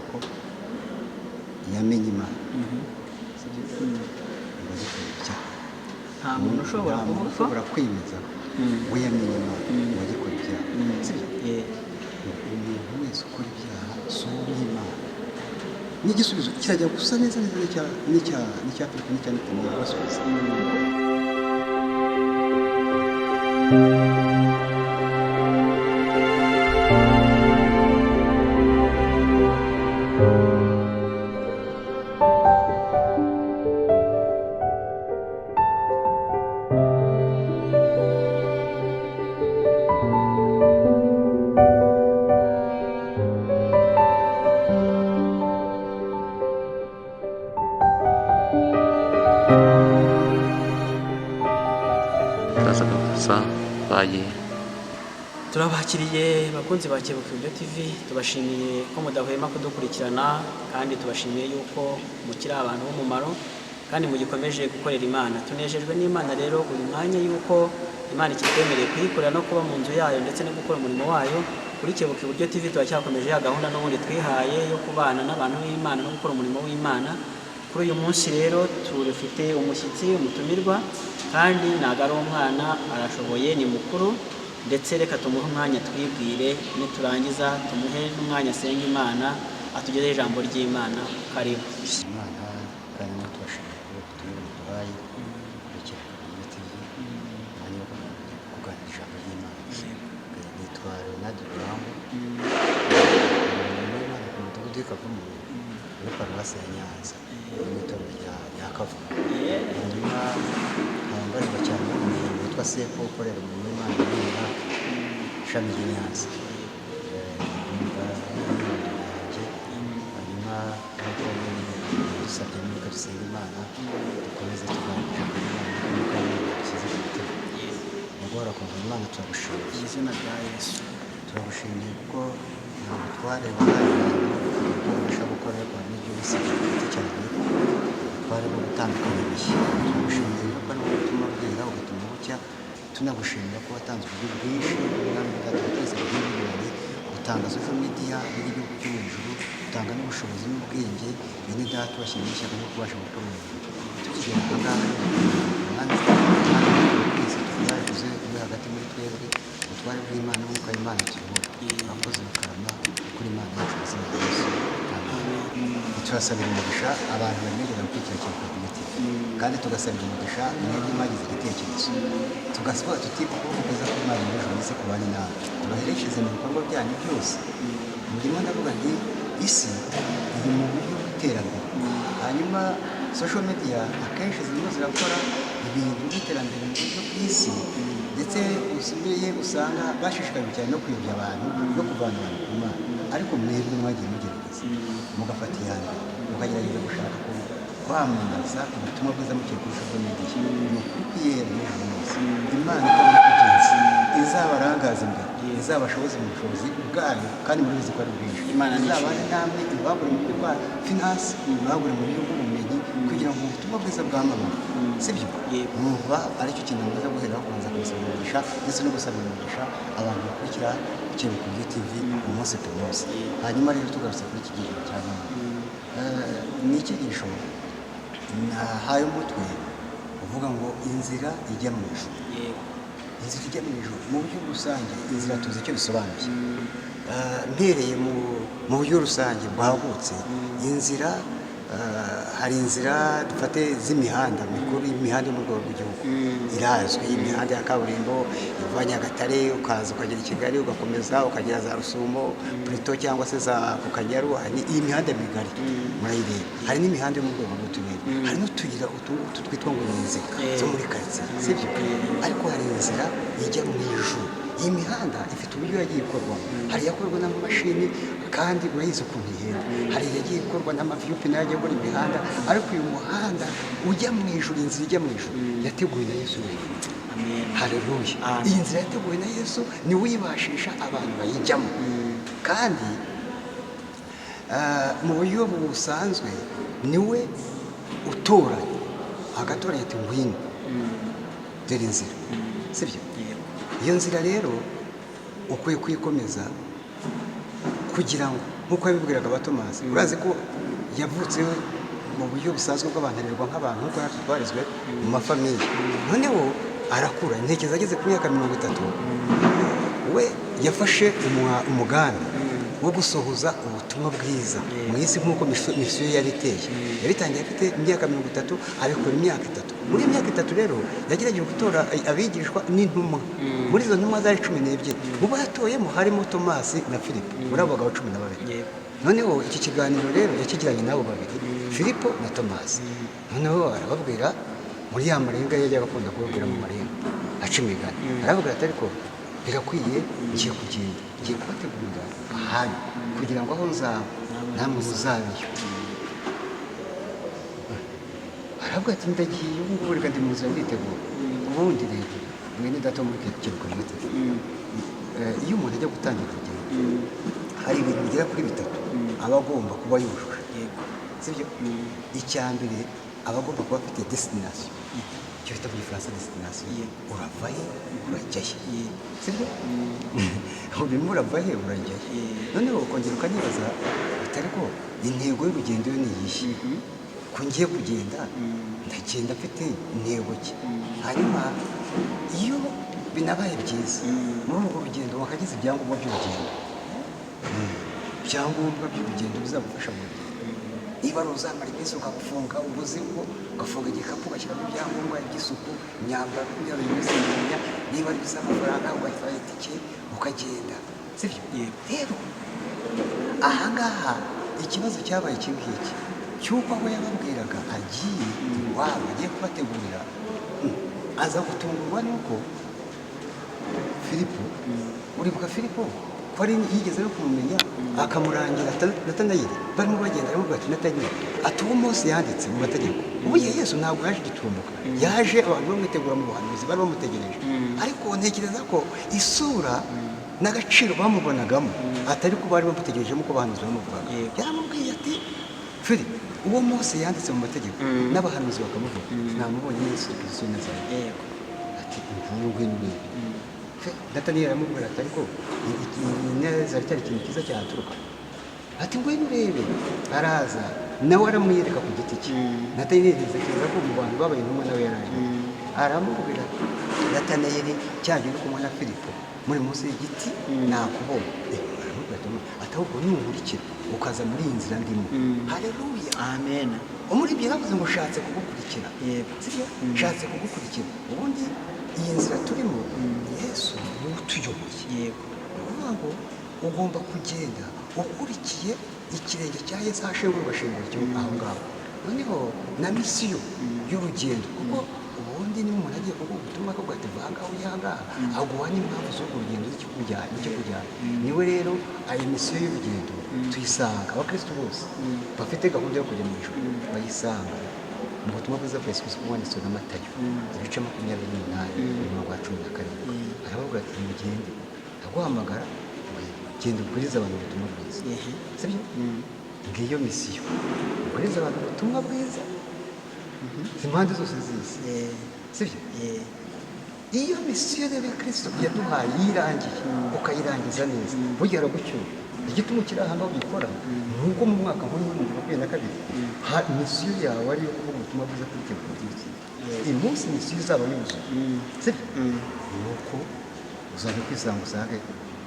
ko yamenye Imana nta muntu ushobora kwemeza we yamenye Imana wagikora ibyaha sibyo umuntu wese ukora ibyaha si uw'Imana n'igisubizo kirajya gusa neza n'icya Filipo n'icya Nataniya basubiza turabakiriye bakunzi ba Kebuka Ibyo TV, tubashimiye ko mudahwema kudukurikirana kandi tubashimiye yuko mukiri abantu b'umumaro kandi mugikomeje gukorera Imana. Tunejejwe n'Imana rero uyu mwanya yuko Imana ikitwemereye kuyikorera no kuba mu nzu yayo ndetse no gukora umurimo wayo. Kuri Kebuka Ibyo TV turacyakomeje ya gahunda n'ubundi twihaye yo kubana n'abantu b'Imana no gukora umurimo w'Imana. Kuri uyu munsi rero turufite umushyitsi umutumirwa kandi ntago ari umwana, arashoboye, ni mukuru, ndetse reka tumuhe umwanya twibwire, niturangiza tumuhe n'umwanya asenga Imana atugezeho ijambo ry'Imana. Karibu. Imana kandi natubashimiye kuba kutumira duhaye Kebuka Ibyo TV umwanya wo kuganira ijambo ry'Imana. Nitwa Ronald Ruhambo, Imana ku mudugudu w'Ikavumu muri paruwasi ya Nyanza mu itorero rya Kavumu. Hanyuma mbarirwa cyane umuntu witwa Sefu ukorera umurimo w'Imana muri Iraq ishami ry'i Nyanza. Hanyuma nk'uko dusabye n'uko dusenga Imana dukomeze tuganira ijambo ry'Imana n'uko Imana dukize ku mutima. Guhora ku Imana turagushimiye Mu izina rya Yesu. turagushimiye kuko ntabwo twareba ibyo ubasha gukora ariko hari n'ibyo wisiga ku giti cyawe twareba gutandukanya ibihe. Turagushimiye kuko ari wowe utuma bwira ugatuma bucya, tunagushimira ko watanze uburyo bwinshi umwami bwacu twese bw'ibirori, utanga social media y'igihugu cyo mu ijuru, utanga n'ubushobozi n'ubwenge. Bene data bashyira ishyaka ryo kubasha gukora umurimo. Tukigera aha ngaha umwami twese tuzavuze uri hagati muri twebwe, ubutware bw'Imana n'umwuka w'Imana tuyobora. Abakozi bakarama kuri Imana yacu mu izina rya Yesu. Turasabira umugisha abantu bemerera gukurikira Kebuka Ibyo TV, kandi tugasabira umugisha mwebwe mwagize igitekerezo, tugasaba tuti ukuboko kwiza kw'Imana muri ijuru isi kubane nawe, tubaherekeze mu bikorwa byanyu byose. Ndimo ndavuga nti isi iri mu buryo bw'iterambere, hanyuma social media akenshi zirimo zirakora ibintu by'iterambere mu buryo bw'isi, ndetse usigaye usanga bashishikajwe cyane no kuyobya abantu no kuvana abantu ku Mana. Ariko mwebwe mwagiye mugerageza mugafata iya mbere mukagerageza gushaka kwamamaza ubutumwa bwiza muciye kuri social media. Ni ukuri kwiyera n'ijuru hose Imana ikaba ikugenzi izabarangaza imbere, izabashoboze mu bushobozi bwayo kandi muri bizi ko ari bwinshi. Izabane namwe ibagure mu buryo bwa finance, ibagure mu buryo bw'ubumenyi kugira ngo ubutumwa bwiza bwamamare. Sibyo? Numva aricyo kintu mwiza guhera kubanza kubisaba umugisha ndetse no gusaba umugisha abantu bakurikira Kebuka Ibyo TV umunsi ku munsi. Hanyuma rero tugarutse kuri iki gihe cya none, ni icyigisho nahaye umutwe uvuga ngo inzira ijya mu ijuru. Inzira ijya mu ijuru mu buryo rusange, inzira tuzi icyo bisobanuye. Mpereye mu buryo rusange bwagutse, inzira hari inzira dufate z'imihanda mikuru, imihanda yo mu rwego rw'igihugu irazwi, imihanda ya kaburimbo iva Nyagatare ukaza ukagera i Kigali ugakomeza ukagera za Rusumo Prito cyangwa se za Kukanyaru. Iyi mihanda migari murayireba. Hari n'imihanda yo mu rwego rw'uturere, hari n'utuyira utu twitwa ngo ni inzira zo muri karitsiye, sibyo? Ariko hari inzira ijya mu ijuru. Iyi mihanda ifite uburyo yagiye ikorwamo, hari iyakorwa n'amamashini kandi urayizi ukuntu ihenda, hari iyagiye ikorwa n'amaviyupi nayo ajya gukora imihanda, ariko uyu muhanda ujya mu ijuru, inzira ijya mu ijuru yateguwe na Yesu wenyine. Haleluya. Iyi nzira yateguwe na Yesu niwe uyibashisha abantu bayijyamo, kandi mu buryo busanzwe niwe utoranya, agatoranya ati ngwino dore inzira, sibyo? Iyo nzira rero ukwiye kuyikomeza kugira ngo nk'uko yabibwiraga abatomasi urazi ko yavutse mu buryo busanzwe bw'abantu arerwa nk'abantu nk'uko natwe twarezwe mu mafamiye noneho arakura intekerezo ageze ku myaka 30 we yafashe umugambi wo gusohoza ubutumwa bwiza mu isi nk'uko misiyo yari iteye yabitangiye afite imyaka 30 abikora imyaka 3 muri imyaka 3 rero yagerageje gutora abigishwa n'intumwa muri izo ntumwa zari 12 mu batoyemo harimo Tomasi na Filipo muri abo bagabo 12 noneho iki kiganiro rero yakigiranye nabo babiri Filipo na Tomasi noneho arababwira muri ya marenga yajyaga akunda kubabwira mu marenga aca imigani aravuga ati ariko birakwiye ngiye kugenda ngiye kubategurira ahantu kugira ngo aho nzaba namwe muzabeyo aravuga ati ndagiye ubu ngubu reka ndi mu nzira nditegura ubundi rero mwene data muri kiruka mwite iyo umuntu ajya gutangira urugendo hari ibintu bigera kuri 3 aba agomba kuba yujuje sibyo icya mbere aba agomba kuba afite destination icyo bita muri France destination uravahe urajyahe sibyo urimo uravahe urajyahe noneho ukongera ukanyibaza utari ko intego y'urugendo yo ni iyihe ko ngiye kugenda ndagenda mfite intego ki hanyuma iyo binabaye byiza muri urwo rugendo wakagize ibyangombwa by'urugendo ibyangombwa by'urugendo bizagufasha mu rugendo niba ari uzamara iminsi ukagufunga ubuzima ugafunga igikapu ugashyiramo ibyangombwa by'isuku imyambaro kugira ngo bimusinya niba ari bisaba amafaranga ugahita itike ukagenda sibyo rero ahangaha ikibazo cyabaye iki ngiki cy'uko aho yababwiraga agiye iwabo agiye kubategurira aza gutungurwa n'uko Filipo uribuka Filipo ko ari yigeze no kumumenya akamurangira Natanayeli barimo bagenda aravuga ati Natanayeli ati uwo Mose yanditse mu mategeko ubu Yesu ntabwo yaje gitumbuka yaje abantu bamwitegura mu buhanuzi bari bamutegereje ariko ntekereza ko isura n'agaciro bamubonagamo atari ko bari bamutegereje mu ko bahanuzi bamuvugaga yaramubwiye ati Filipo uwo Mose yanditse mu mategeko n'abahanuzi bakamuvuga namubonye Yesu Kristo Nazareti ati imvurwe n'ibindi Natanayeli aramubwira ati ariko Nazareti ari ikintu cyiza cyaturuka ati ngwino urebe araza nawe aramwiyereka ku giti cye Natanayeli ntekereza ko mu bantu babaye intumwa nawe yaraje aramubwira Natanayeli cyaje no kumwe na Filipo muri munsi y'igiti nakubona ati ahubwo nunkurikira ukaza muri iyi nzira ndimo haleluya amen umuri byaravuze ngo ushatse kugukurikira sibyo ushatse kugukurikira ubundi iyi nzira turimo Yesu ni utuyoboye ukuvuga ngo ugomba kugenda ukurikiye ikirenge cya Yesu ashengura ugashengura igihugu aho ngaho noneho na misiyo y'urugendo kuko ubundi ni umuntu agiye kuvuga ubutumwa ko ati vanga uyangaha aguha n'impamvu z'urwo rugendo n'ikikujyana niwe rero ayo misiyo y'urugendo tuyisanga abakristo bose bafite gahunda yo kujya mu ijuru bayisanga mu butumwa bwiza bwa Yesu Kristo bwanditswe na Matayo ibice 28 umurongo wa 17 aravuga ati mugende aguhamagara genda ubwiriza abantu ubutumwa bwiza sibyo ngiyo misiyo ubwiriza abantu ubutumwa bwiza impande zose z'isi sibyo iyo misiyo rero Kristo yaduhaye yirangiye ukayirangiza neza burya aragucyura igituma kiri aha ngaho gikora nuko mu mwaka wa 2022 misiyo yawe ari yo kuvuga ubutumwa bwiza kuri tekiniki iyi munsi misiyo izaba yuzuye sibyo nuko uzabe kwisanga usange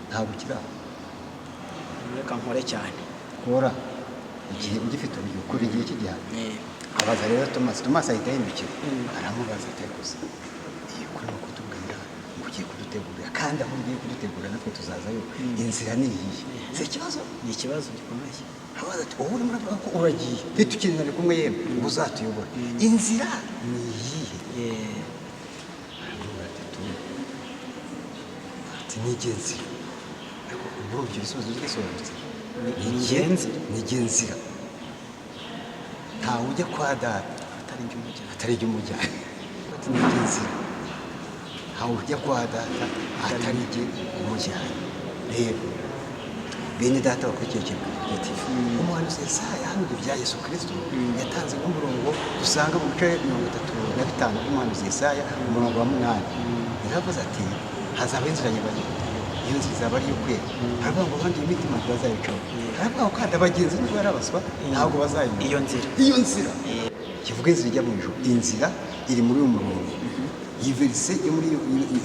ntabwo ukiraho reka nkore cyane kora igihe ugifite uburyo kuri igihe cy'igihano abaza rero Tomasi ahita yimukira aramubaza ati gusa iyo kuri no kutubwira ngo ugiye kudutegurira kandi aho ugiye kudutegurira natwe tuzazayo inzira ni iyihe si ikibazo ni ikibazo gikomeye abaza ati ubu muravuga ko uragiye ntitukinane kumwe yemwe ngo uzatuyobora inzira ni iyihe ati ni igenzi ariko muri ibyo bisubizo bisobanutse ni igenzira ntawe ujya kwa data atari ijya umujyana ati ni igenzira ntawe ujya kwa data atari ijya umujyana rero bene data bakurikiye ikintu umuhanuzi Yesaya yahanuye ibya Yesu Kristo yatanze nk'umurongo dusanga mu bice 35 by'umuhanuzi Yesaya umurongo wa 8 yaravuze ati hazaba inzira nyabagendwa iyo nzira izaba ari iyo kwera. Aravuga ngo abandi iyo mitima ntibazayicaho. Aravuga ngo kandi abagenzi nubwo barabaswa ntabwo bazayimenya iyo nzira kivuga inzira ijya mu ijuru. Inzira iri muri uyu murongo. Iyi verise yo muri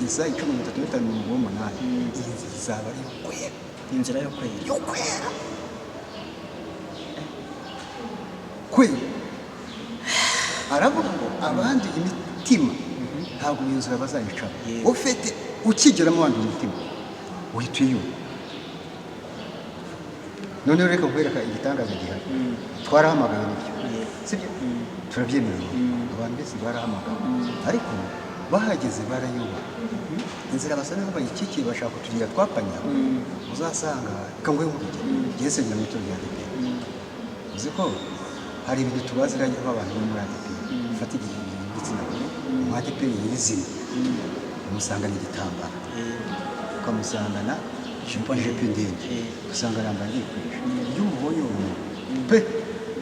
Yesaya 13:8 iyi nzira izaba ari iyo kwera. inzira yo kwera kwera. Aravuga ngo abandi imitima ntabwo iyo nzira bazayicaho. Ufite ukigeramo abandi umutima uhita uyumva. Noneho reka kwereka igitangaza gihari. Twarahamagaye n'ibyo sibyo turabyemerera abantu bese barahamagaye ariko bahageze barayuba. Inzira basa n'aho bayikikiye bashaka kutugira twapanya. Uzasanga kangwe mu rugero Yesu ngira mu rya ADP. Uzi ko hari ibintu tubaziranye nk'abantu bo muri ADP. Ufata igitsina gore mu ADP y'izina umusangana igitambara ukamusangana jipo ndende usanga arambaye yikwisha. Iyo umubonye umuntu pe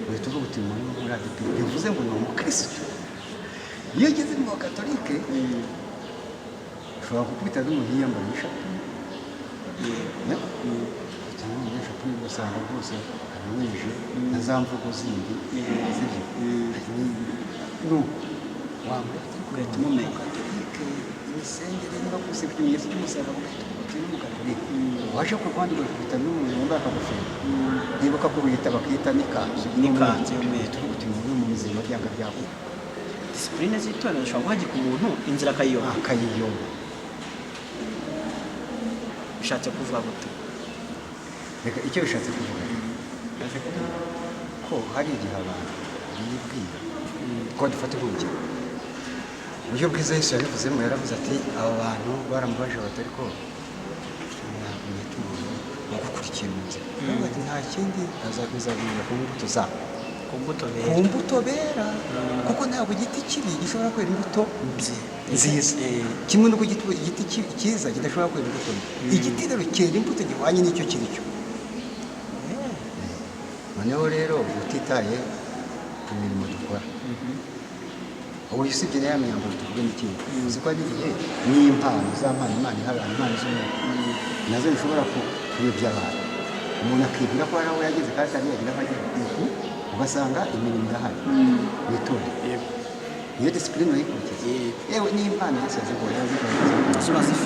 uhita uvuga uti muri ADP bivuze ngo ni umukristo. Iyo ugeze mu bakatolike ushobora gukubita n'umuntu yiyambaye ishati usanga rwose abiweje na za mvugo zindi zibyo wambaye ugahita umumenya imisengere niba kose ikimenyetso cy'umusaraba utuye n'umukatolike waje ku rwanda ugakubita n'umuntu wambaye akagofero niba kakubita bakita n'ikanzu y'umweru utuye mu mizima byanga byabo. disipurine z'itorero zishobora guhagika umuntu inzira akayiyoba. bishatse kuvuga gute? Reka icyo bishatse kuvuga ko hari igihe abantu bibwira ko dufata urugero uburyo bwiza Yesu yabivuzemo. Yaravuze ati aba bantu baramubaje batari ko bagukurikiye mu nzira. Ati nta kindi azabizabira ku mbuto zabo. Ku mbuto bera kuko ntabwo igiti kibi gishobora kwera imbuto nziza kimwe n'uko igiti cyiza kidashobora kwera imbuto mbi. Igiti rero cyera imbuto gihwanye n'icyo kiri cyo. Noneho rero utitaye ku mirimo dukora ubu usibye na ya myambaro tuvuge n'ikindi uzi ko ari igihe n'impano za mpano Imana iha abantu impano z'umwuka nazo zishobora kuyobya abantu. Umuntu akibwira ko ari aho yageze kandi atari yagira aho agera ugasanga imirimo irahari mu itorero. Iyo disipurine urayikurikiza yewe n'impano yose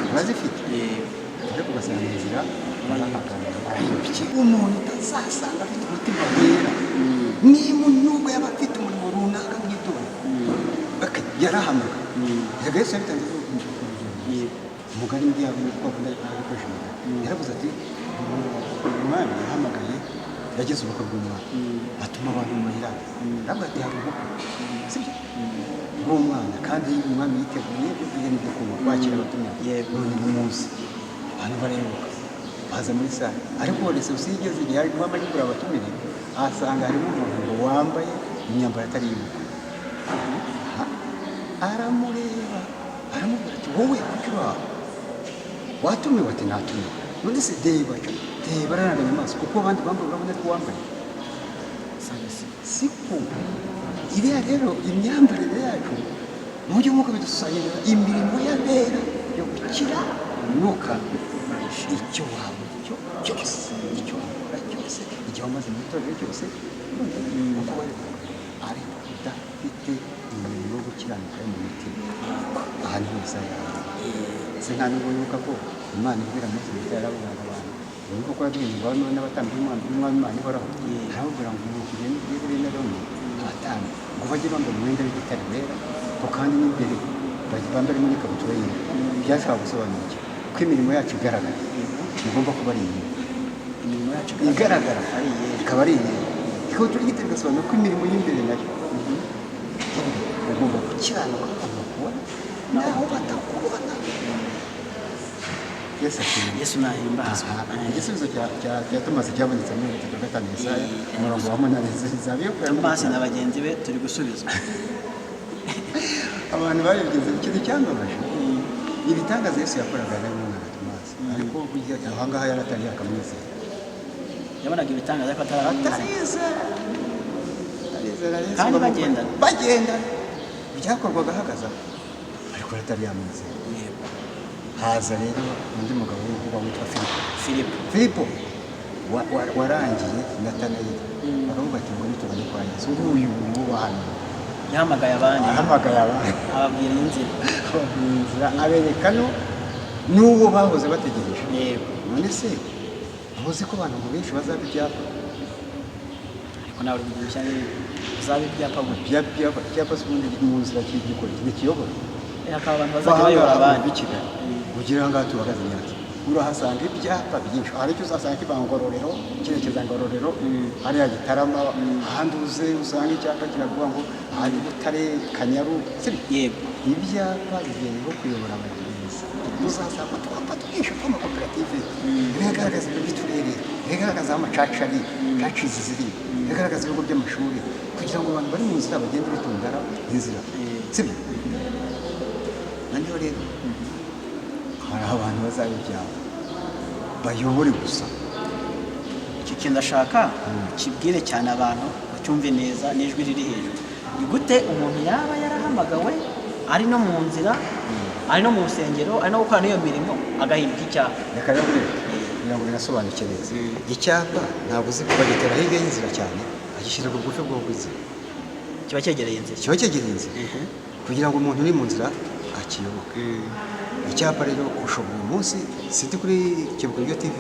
urazifite ariko ugasanga inzira barahagarara barayobye. Umuntu utazasanga afite umutima wera niba nubwo yaba afite umurimo runaka mu itorero yarahamagara. Reka Yesu yabitanze umugani w'ibyago bakunda gukoresha umugani. Yaravuze ati umwami yahamagaye yageze ubukwe bw'umwana atuma abantu mu mahirane. Aravuga ati hari ubukwe sibyo bw'umwana kandi umwami yiteguye ibyo n'ibyo kunywa kwakira abatumiwe. None umunsi abantu barayoboka baza muri sale ariko reception igeze igihe ari kuba amajyambere abatumire ahasanga harimo umuntu wambaye imyambaro atari y'ubukwe. Aramureba aramubwira ati wowe kuki watumiwe? Ati natumiwe. None se deba araranganya amaso kuko abandi bambaye urabona ko wambaye siko. Iriya rero imyambarire yacu mu buryo nk'uko bidushushanyiriza imirimo y'abera yo gukira umwuka. Icyo waba cyose icyo wakora cyose igihe wamaze mu itorero cyose uko bari ariko udafite imirimo yo gukiranuka yo mu mitima ahantu hose se nta nubwo yuka ko Imana ibwira Mose ndetse yaravugaga abantu nuko ko yabwirwa n'abatambyi b'Umwami Imana ihoraho arababwira ngo umuntu kugenda ubwire bene Aroni abatambyi ngo bajye bambara umwenda w'igitare wera ko kandi n'imbere bambare n'ikabutura yera. Byashobora gusobanura iki? Ko imirimo yacu igaragara igomba kuba ari imirimo yacu igaragara ikaba ari iyera. Ikabutura y'igitare igasobanura ko imirimo y'imbere nayo ugomba gukiranuka abantu kubona naho batakubona. Yesu nahimbaza. Igisubizo cya Tomasi cyabonetse muri 5 Yesaya umurongo wa 8 zabiyo Tomasi na bagenzi be turi gusubizwa. Abantu barigeze ikintu cyambabaje ibitangaza Yesu yakoraga n'umwana Tomasi ariko burya ahangaha yaratari akamwizera. Yabonaga ibitangaza ko atarabizi kandi bagenda byakorwaga hagaza ariko atari yamwizera. haza rero undi mugabo w'umukobwa witwa Filipo warangiye Natanayeli baravuga ati ngo nitubone kwa Yesu nguyu uwo hano yahamagaye abandi ababwira inzira abereka n'uwo bahoze bategereje. yego none se uzi ko abantu benshi bazaba ibyapa ariko nawe uri kugira cyane uzaba ibyapa gutya icyapa se ubundi mu nzira cy'igikora n'ikiyobora akaba abantu bazajya bayobora abandi b'ikigali kugira ngo tuhagaze neza urahasanga ibyapa byinshi hari icyo uzasanga kiva Ngororero cyerekeza Ngororero hariya Gitarama ahandi usanga icyapa kiravuga ngo hari Butare Kanyaru yego ibyapa bigenewe kuyobora abagenzi uzasanga utwapa twinshi tw'amakoperative bigaragaza ibiro by'uturere bigaragaza aho amacaca ari cacizi ziri bigaragaza ibigo by'amashuri kugira ngo abantu bari mu nzira bagende bitondara inzira sibyo nanjye rero hari abantu bazaba ibyapa bayobore gusa. icyo kintu ndashaka kibwire cyane abantu bacyumve neza n'ijwi riri hejuru. ni gute umuntu yaba yarahamagawe ari no mu nzira ari no mu rusengero ari no gukora n'iyo mirimo agahinduka icyapa? reka rero kugira ngo binasobanuke neza icyapa ntabwo uzi bagitera hirya y'inzira cyane agishyira ku bugufi bwo kwizera kiba cyegereye inzira kugira ngo umuntu uri mu nzira akiyoboke. icyapa rero ushobora uyu munsi siti kuri Kibuga TV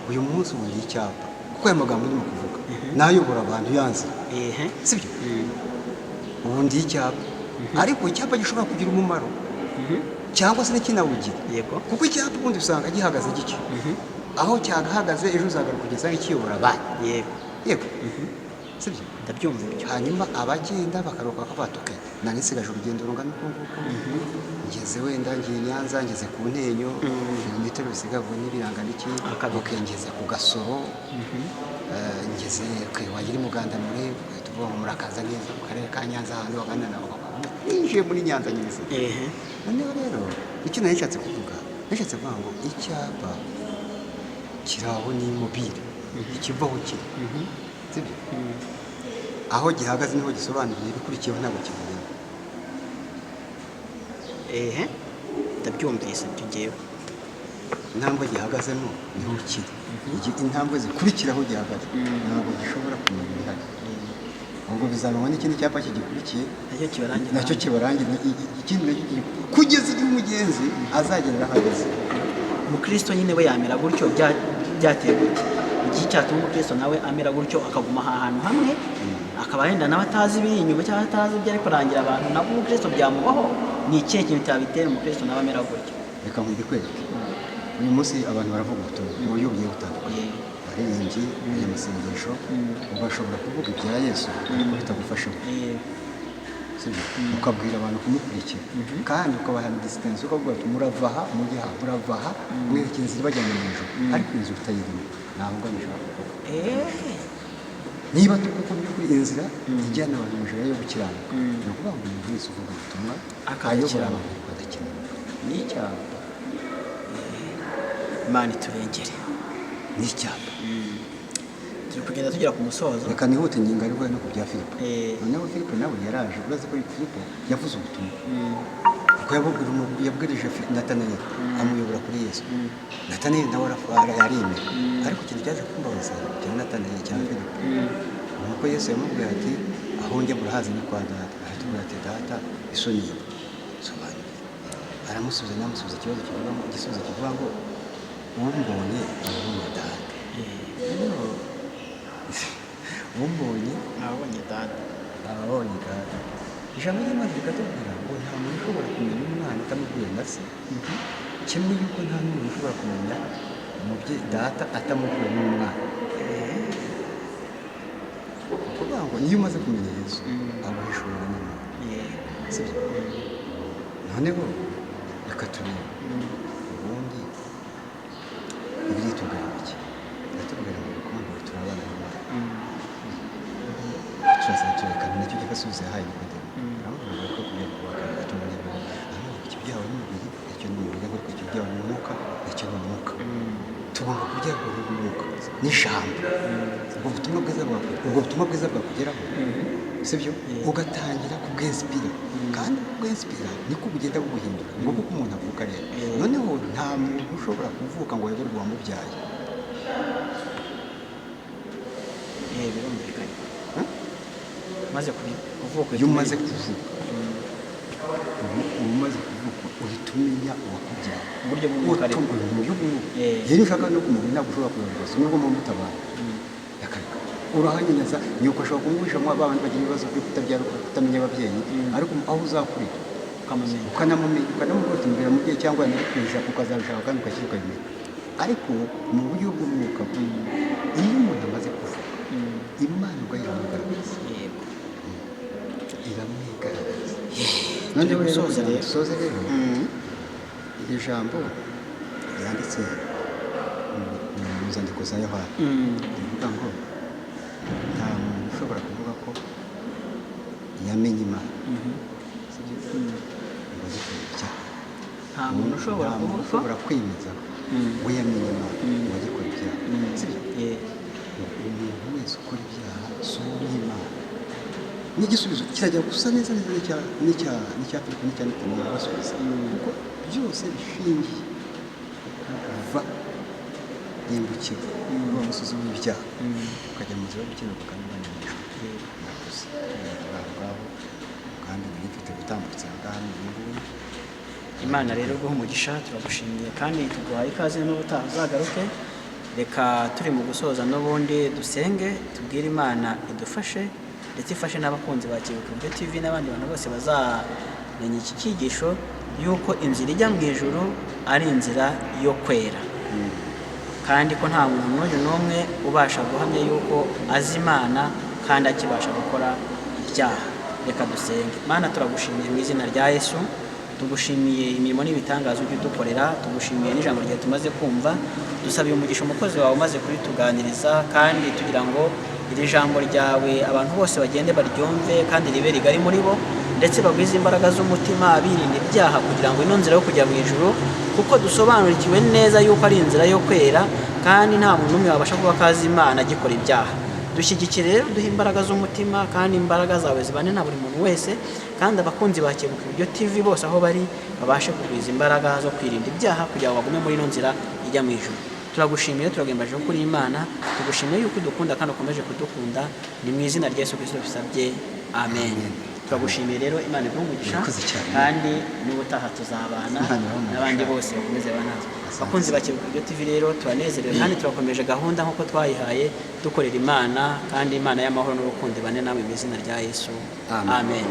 uyu munsi ubundi icyapa kuko aya magambo ndimo kuvuga nayobora abantu yanze sibyo ubundi icyapa ariko icyapa gishobora kugira umumaro cyangwa se n'ikinawugira kuko icyapa ubundi usanga gihagaze gike aho cyagahagaze ejo uzagaruka kugeza nk'ikiyobora abandi yego sibyo ndabyumva ibyo. hanyuma abagenda bakaruka bakabatuke nanisigaje urugendo rungana uko nguko ngeze wenda ngiye Nyanza ngeze ku Ntenyo ibirometero bisigaye n'ibiranga n'iki ngeze ku Gasoro ngeze wagira umuganda muri tuvuga ngo murakaza neza mu karere ka Nyanza ahantu bagana nabo ninjiye muri Nyanza nyine noneho rero icyo nashatse kuvuga ngo icyapa kiraho ni mobile ikivaho kiri sibyo aho gihagaze niho gisobanuriye ibikurikiyeho ntabwo kibona ndabyumvise ibyo ngewe intambwe gihagazemo niho kiri intambwe zikurikira aho gihagaze ntabwo gishobora kumenya ibihari ngo bizanwa n'ikindi cyapa kigikurikiye nacyo kibarangira ikindi kugeza igihe umugenzi azagendera ahagaze. umukristo nyine we yamera gutyo byateye gutya iki cyatuma umukristo nawe amera gutyo akaguma ahantu hamwe akaba yenda nawe atazi ibiri inyuma cyangwa atazi ibyo ari kurangira abantu nabwo umukristo byamubaho. ni ikihe kintu cyabitera umukristo nawe amera gutyo? reka mbikwereke uyu munsi abantu baravuga ubutumwa mu buryo bugiye butandukanye baririmbyi abanyamasengesho bashobora kuvuga ibya Yesu ariko bitagufashemo ukabwira abantu kumukurikira kandi ukabaha distance ukavuga ati murava aha mujye aha murava aha mwerekeza inzira bajyanye mu ijuru ariko inzu utayirimo ntabwo ngamije kuvuga niba tuko by'ukuri inzira ijyana abantu mu ijuru yo gukiranuka ni ukuvuga ngo umuntu wese uvuga ubutumwa ayobora abantu badakeneye n'icyapa Imana iturengere n'icyapa turi kugenda tugera ku musozo. reka nihute ngingo ariho no ku bya Filipo noneho Filipo nawe yaraje urazi ko Filipo yavuze ubutumwa kuko yabwirije Natanayeli amuyobora kuri Yesu. Natanayeli nawe yaremera ariko ikintu cyaje kumbabaza cya Natanayeli cya Filipo nuko Yesu yamubwiye ati aho njye murahazi ni kwa data aratubwira ati data isoni sobanura aramusubiza igisubizo kivuga ngo umbonye abonye data abonye data ijambo ry'Imana rikatubwira ngo nta muntu ushobora kumenya umwana atamubwiye na se kimwe yuko nta n'umuntu ushobora kumenya umubyeyi data atamubwiye n'umwana kuvuga ngo niyo umaze kumenya Yesu aguhishurira n'Imana sibyo noneho reka turebe ubundi biritubwira iki biratubwira ngo urukundo turabana n'Imana turazerekana nacyo gisubizo yahaye Nikodemo aramubwira ko kugira ngo bakatuma n'ibintu icyo byawe n'umubiri icyo ni umubiri ariko icyo byawe n'umwuka icyo ni umwuka tugomba kubyagura n'umwuka n'ijambo ubwo butumwa bwiza bwakugeraho sibyo ugatangira kubwinspira kandi ubwensipira niko bugenda buguhindura ngo kuko umuntu avuka rero noneho nta muntu ushobora kuvuka ngo ayoberwe uwamubyaye. birumvikanye maze kuvuka iyo umaze kuvuka umaze kuvuka uhita umenya uwakubyaye mu buryo bw'umwuka rero mu buryo bw'umwuka rero ushaka no kumubona ntabwo ushobora kuyoberwa nubwo muba mutabana yakareka urahanyinaza nyoko ashobora kumwisha mu abana bagira ibibazo byo kutabyara kutamenya ababyeyi ariko aho uzakurira ukanamubwira imbere mubyeyi cyangwa yanabikwisha ukazabishaka kandi ukashyira ukabimenya ariko mu buryo bw'umwuka iyo umuntu amaze kuvuka Imana ubwayo iramugaragaza iramwigaragaza noneho rero soze rero iri jambo ryanditse mu nzandiko za Yohana rivuga ngo nta muntu ushobora kuvuga ko yamenye Imana ngo azikore ibyaha. Nta muntu ushobora kwemeza ngo yamenye Imana ngo azikore ibyaha. Sibyo? Umuntu wese ukora ibyaha si uw'Imana. N'igisubizo kirajya gusa neza n'icya Filipo n'icya Nataniya basubiza kuko byose bishingiye kuva yimbukira kuri uwo musozi w'ibyaha ukajya mu nzira yo gukiranuka kandi ubanyamijwe murakoze ngaho kandi mwifite gutambutsa ngaha n'ubu Imana rero guha umugisha turagushimiye kandi tuguhaye ikaze n'ubutaha uzagaruke. Reka turi mu gusoza n'ubundi dusenge tubwire Imana idufashe ndetse ifashe n'abakunzi ba Kibuye TV n'abandi bantu bose bazamenya iki cyigisho yuko inzira ijya mu ijuru ari inzira yo kwera kandi ko nta muntu n'umwe ubasha guhamya yuko azi Imana kandi akibasha gukora ibyaha. Reka dusenge. Mana turagushimiye mu izina rya Yesu, tugushimiye imirimo n'ibitangazo by'udukorera, tugushimiye n'ijambo ryawe tumaze kumva, dusabiye umugisha umukozi wawe umaze kurituganiriza kandi tugira ngo iri jambo ryawe abantu bose bagende baryumve kandi ribe rigari muri bo ndetse bagwize imbaraga z'umutima birinda ibyaha kugira ngo ino nzira yo kujya mu ijuru kuko dusobanurikiwe neza yuko ari inzira yo kwera kandi nta muntu n'umwe wabasha kuba akazi Imana agikora ibyaha. Dushyigikire rero duhe imbaraga z'umutima kandi imbaraga zawe zibane na buri muntu wese kandi abakunzi ba Kibuye TV bose aho bari babashe kugwiza imbaraga zo kwirinda ibyaha kugira ngo bagume muri ino nzira ijya mu ijuru. Turagushimiye turagembaje kuri Imana, tugushimiye yuko udukunda kandi ukomeje kudukunda, ni mu izina rya Yesu Kristo bisabye amen. Turagushimiye rero Imana igumugisha kandi n'ubutaha tuzabana n'abandi bose bakomeze banatwe. Bakunzi ba Kibuye TV rero turanezerewe kandi turakomeje gahunda nk'uko twayihaye dukorera Imana kandi Imana y'amahoro n'urukundo bane nawe mu izina rya Yesu amen.